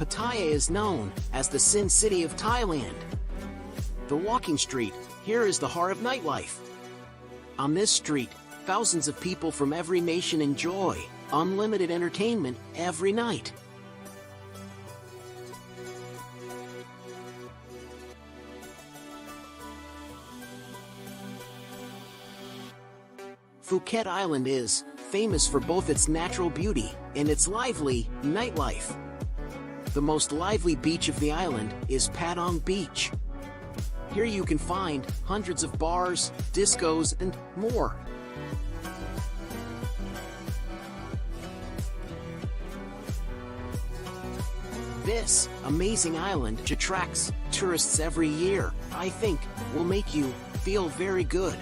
Pattaya is known as the Sin City of Thailand. The walking street here is the heart of nightlife. On this street, thousands of people from every nation enjoy unlimited entertainment every night. Phuket Island is famous for both its natural beauty and its lively nightlife. The most lively beach of the island is Patong Beach. Here you can find hundreds of bars, discos, and more. This amazing island attracts tourists every year. I think will make you feel very good.